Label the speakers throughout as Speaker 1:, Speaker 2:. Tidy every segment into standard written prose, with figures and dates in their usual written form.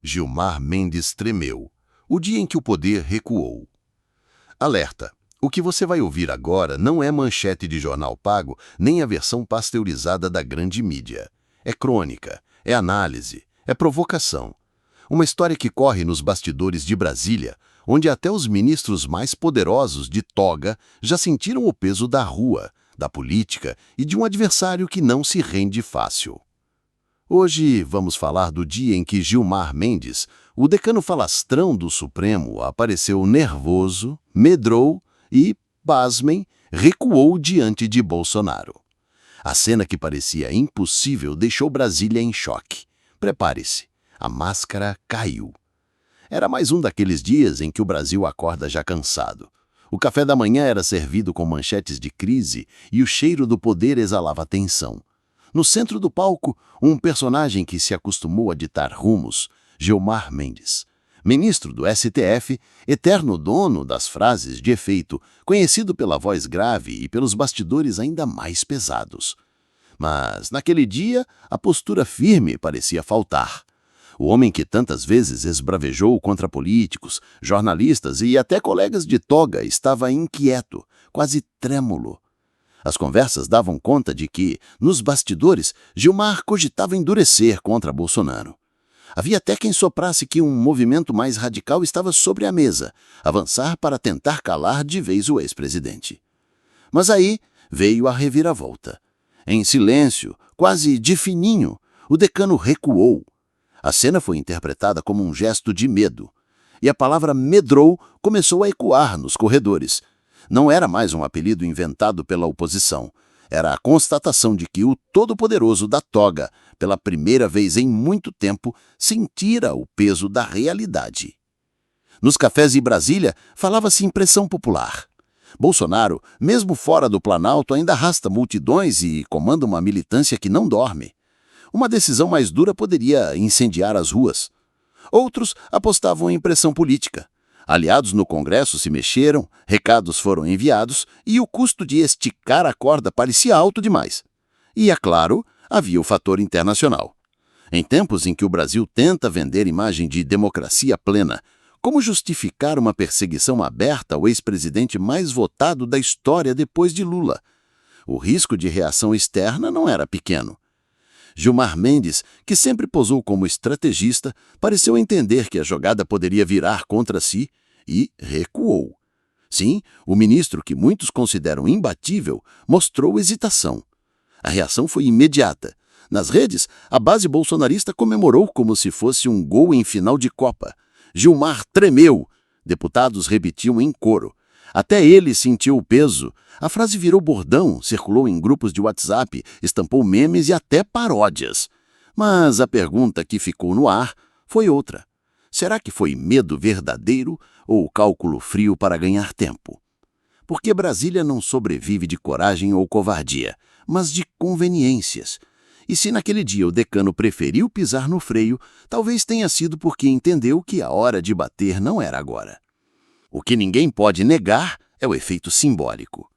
Speaker 1: Gilmar Mendes tremeu, o dia em que o poder recuou. Alerta! O que você vai ouvir agora não é manchete de jornal pago, nem a versão pasteurizada da grande mídia. É crônica, é análise, é provocação. Uma história que corre nos bastidores de Brasília, onde até os ministros mais poderosos de toga já sentiram o peso da rua, da política e de um adversário que não se rende fácil. Hoje vamos falar do dia em que Gilmar Mendes, o decano falastrão do Supremo, apareceu nervoso, medrou e, pasmem, recuou diante de Bolsonaro. A cena que parecia impossível deixou Brasília em choque. Prepare-se, a máscara caiu. Era mais um daqueles dias em que o Brasil acorda já cansado. O café da manhã era servido com manchetes de crise e o cheiro do poder exalava tensão. No centro do palco, um personagem que se acostumou a ditar rumos, Gilmar Mendes. Ministro do STF, eterno dono das frases de efeito, conhecido pela voz grave e pelos bastidores ainda mais pesados. Mas, naquele dia, a postura firme parecia faltar. O homem que tantas vezes esbravejou contra políticos, jornalistas e até colegas de toga estava inquieto, quase trêmulo. As conversas davam conta de que, nos bastidores, Gilmar cogitava endurecer contra Bolsonaro. Havia até quem soprasse que um movimento mais radical estava sobre a mesa, avançar para tentar calar de vez o ex-presidente. Mas aí veio a reviravolta. Em silêncio, quase de fininho, o decano recuou. A cena foi interpretada como um gesto de medo, e a palavra medrou começou a ecoar nos corredores. Não era mais um apelido inventado pela oposição. Era a constatação de que o todo-poderoso da toga, pela primeira vez em muito tempo, sentira o peso da realidade. Nos cafés de Brasília, falava-se em pressão popular. Bolsonaro, mesmo fora do Planalto, ainda arrasta multidões e comanda uma militância que não dorme. Uma decisão mais dura poderia incendiar as ruas. Outros apostavam em pressão política. Aliados no Congresso se mexeram, recados foram enviados e o custo de esticar a corda parecia alto demais. E, é claro, havia o fator internacional. Em tempos em que o Brasil tenta vender imagem de democracia plena, como justificar uma perseguição aberta ao ex-presidente mais votado da história depois de Lula? O risco de reação externa não era pequeno. Gilmar Mendes, que sempre posou como estrategista, pareceu entender que a jogada poderia virar contra si e recuou. Sim, o ministro, que muitos consideram imbatível, mostrou hesitação. A reação foi imediata. Nas redes, a base bolsonarista comemorou como se fosse um gol em final de Copa. Gilmar tremeu. Deputados repetiam em coro. Até ele sentiu o peso. A frase virou bordão, circulou em grupos de WhatsApp, estampou memes e até paródias. Mas a pergunta que ficou no ar foi outra. Será que foi medo verdadeiro ou cálculo frio para ganhar tempo? Porque Brasília não sobrevive de coragem ou covardia, mas de conveniências. E se naquele dia o decano preferiu pisar no freio, talvez tenha sido porque entendeu que a hora de bater não era agora. O que ninguém pode negar é o efeito simbólico.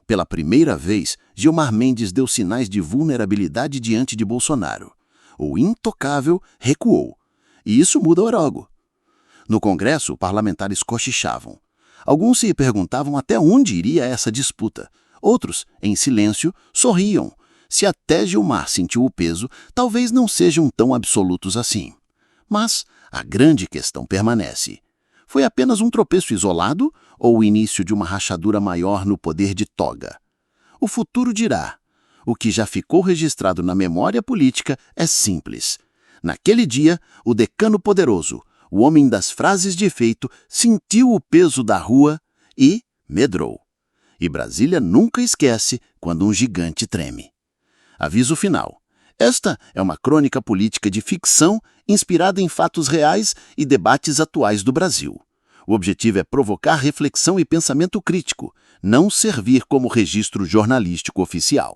Speaker 1: Pela primeira vez, Gilmar Mendes deu sinais de vulnerabilidade diante de Bolsonaro. O intocável recuou. E isso muda o jogo. No Congresso, parlamentares cochichavam. Alguns se perguntavam até onde iria essa disputa. Outros, em silêncio, sorriam. Se até Gilmar sentiu o peso, talvez não sejam tão absolutos assim. Mas a grande questão permanece. Foi apenas um tropeço isolado ou o início de uma rachadura maior no poder de toga? O futuro dirá. O que já ficou registrado na memória política é simples. Naquele dia, o decano poderoso, o homem das frases de efeito, sentiu o peso da rua e medrou. E Brasília nunca esquece quando um gigante treme. Aviso final. Esta é uma crônica política de ficção inspirada em fatos reais e debates atuais do Brasil. O objetivo é provocar reflexão e pensamento crítico, não servir como registro jornalístico oficial.